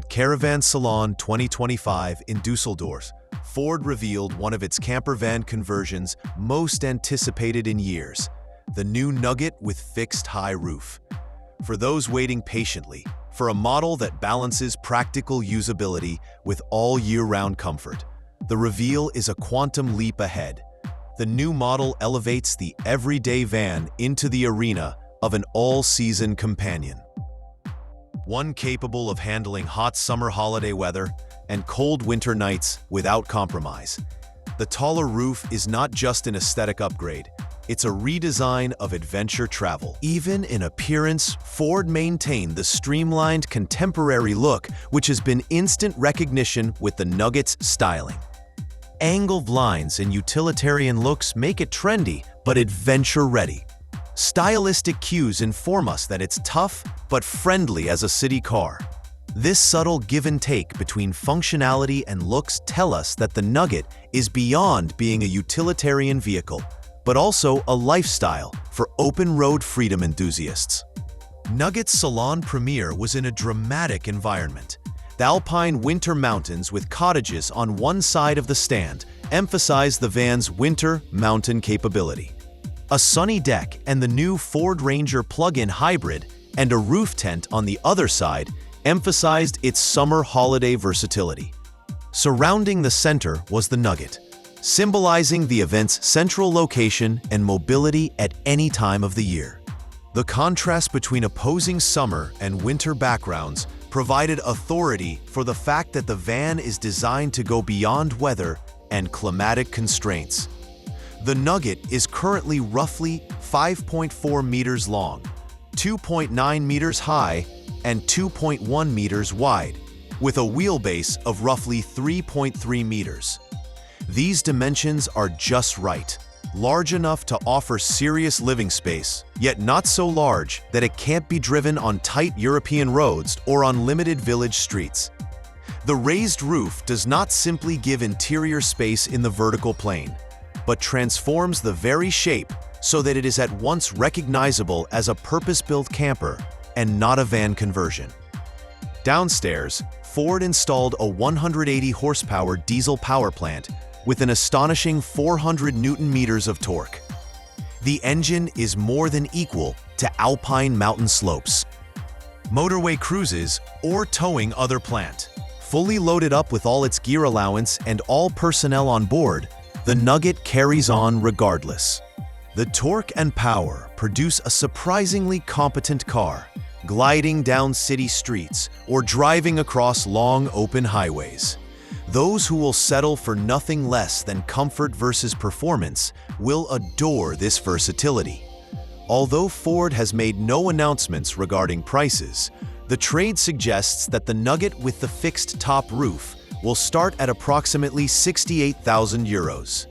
At Caravan Salon 2025 in Dusseldorf, Ford revealed one of its camper van conversions most anticipated in years, the new Nugget with fixed high roof. For those waiting patiently for a model that balances practical usability with all year-round comfort, the reveal is a quantum leap ahead. The new model elevates the everyday van into the arena of an all-season companion. One capable of handling hot summer holiday weather and cold winter nights without compromise. The taller roof is not just an aesthetic upgrade, it's a redesign of adventure travel. Even in appearance, Ford maintained the streamlined contemporary look, which has been instant recognition with the Nugget's styling. Angled lines and utilitarian looks make it trendy, but adventure-ready. Stylistic cues inform us that it's tough but friendly as a city car. This subtle give and take between functionality and looks tell us that the Nugget is beyond being a utilitarian vehicle, but also a lifestyle for open-road freedom enthusiasts. Nugget's salon premiere was in a dramatic environment. The alpine winter mountains with cottages on one side of the stand emphasize the van's winter mountain capability. A sunny deck and the new Ford Ranger plug-in hybrid and a roof tent on the other side emphasized its summer holiday versatility. Surrounding the center was the Nugget, symbolizing the event's central location and mobility at any time of the year. The contrast between opposing summer and winter backgrounds provided authority for the fact that the van is designed to go beyond weather and climatic constraints. The Nugget is currently roughly 5.4 meters long, 2.9 meters high, and 2.1 meters wide, with a wheelbase of roughly 3.3 meters. These dimensions are just right, large enough to offer serious living space, yet not so large that it can't be driven on tight European roads or on limited village streets. The raised roof does not simply give interior space in the vertical plane, but transforms the very shape so that it is at once recognizable as a purpose-built camper and not a van conversion. Downstairs, Ford installed a 180 horsepower diesel power plant with an astonishing 400 Newton-meters of torque. The engine is more than equal to alpine mountain slopes, motorway cruises, or towing other plant. Fully loaded up with all its gear allowance and all personnel on board, the Nugget carries on regardless. The torque and power produce a surprisingly competent car, gliding down city streets or driving across long open highways. Those who will settle for nothing less than comfort versus performance will adore this versatility. Although Ford has made no announcements regarding prices, the trade suggests that the Nugget with the fixed top roof will start at approximately 68,000 euros.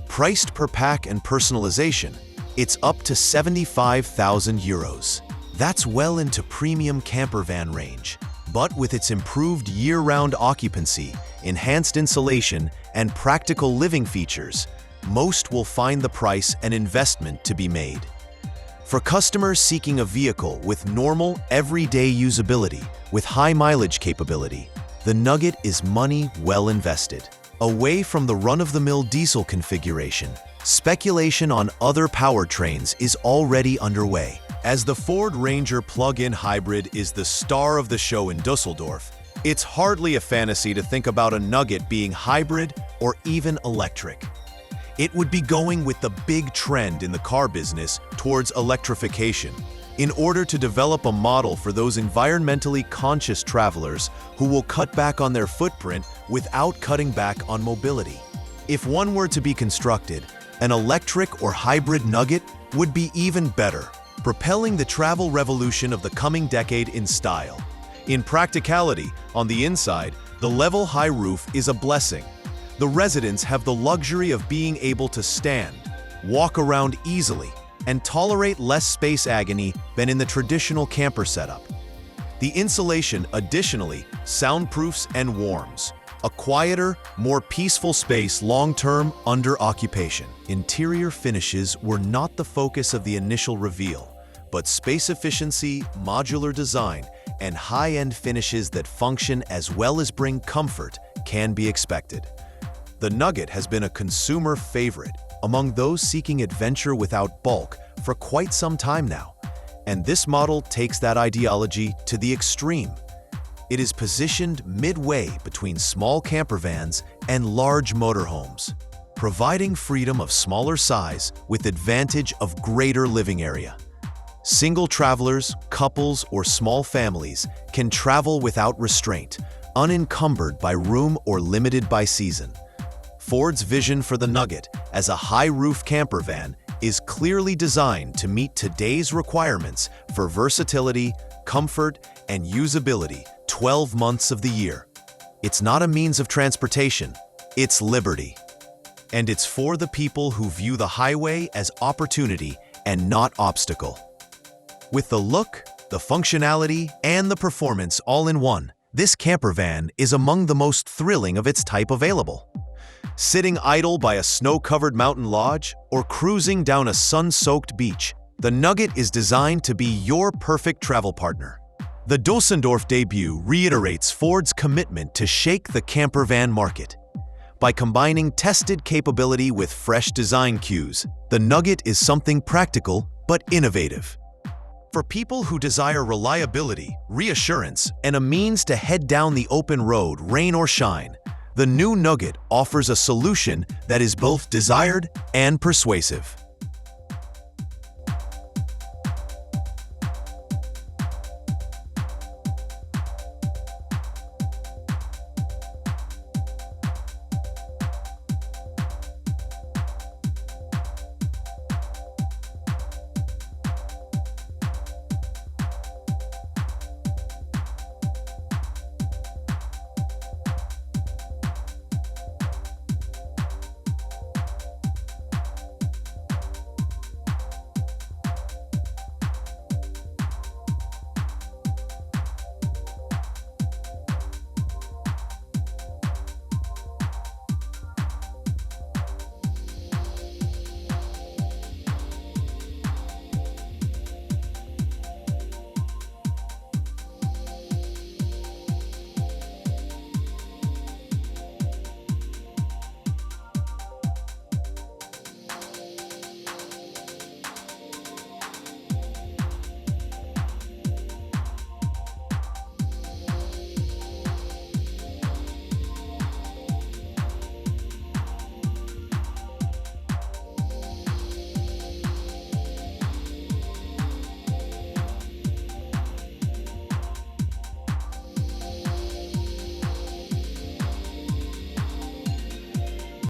Priced per pack and personalization, it's up to 75,000 euros. That's well into premium camper van range, but with its improved year-round occupancy, enhanced insulation, and practical living features, most will find the price an investment to be made. For customers seeking a vehicle with normal, everyday usability with high mileage capability, the Nugget is money well invested. Away from the run-of-the-mill diesel configuration, speculation on other powertrains is already underway. As the Ford Ranger plug-in hybrid is the star of the show in Dusseldorf, it's hardly a fantasy to think about a Nugget being hybrid or even electric. It would be going with the big trend in the car business towards electrification, in order to develop a model for those environmentally conscious travelers who will cut back on their footprint without cutting back on mobility. If one were to be constructed, an electric or hybrid Nugget would be even better, propelling the travel revolution of the coming decade in style. In practicality, on the inside, the level high roof is a blessing. The residents have the luxury of being able to stand, walk around easily, and tolerate less space agony than in the traditional camper setup. The insulation additionally soundproofs and warms, a quieter, more peaceful space long-term under occupation. Interior finishes were not the focus of the initial reveal, but space efficiency, modular design, and high-end finishes that function as well as bring comfort can be expected. The Nugget has been a consumer favorite among those seeking adventure without bulk for quite some time now, and this model takes that ideology to the extreme. It is positioned midway between small camper vans and large motorhomes, providing freedom of smaller size with advantage of greater living area. Single travelers, couples, or small families can travel without restraint, unencumbered by room or limited by season. Ford's vision for the Nugget as a high-roof camper van is clearly designed to meet today's requirements for versatility, comfort, and usability 12 months of the year. It's not a means of transportation, it's liberty. And it's for the people who view the highway as opportunity and not obstacle. With the look, the functionality, and the performance all in one, this camper van is among the most thrilling of its type available. Sitting idle by a snow-covered mountain lodge or cruising down a sun-soaked beach, the Nugget is designed to be your perfect travel partner. The Düsseldorf debut reiterates Ford's commitment to shake the camper van market. By combining tested capability with fresh design cues, the Nugget is something practical but innovative. For people who desire reliability, reassurance, and a means to head down the open road, rain or shine, the new Nugget offers a solution that is both desired and persuasive.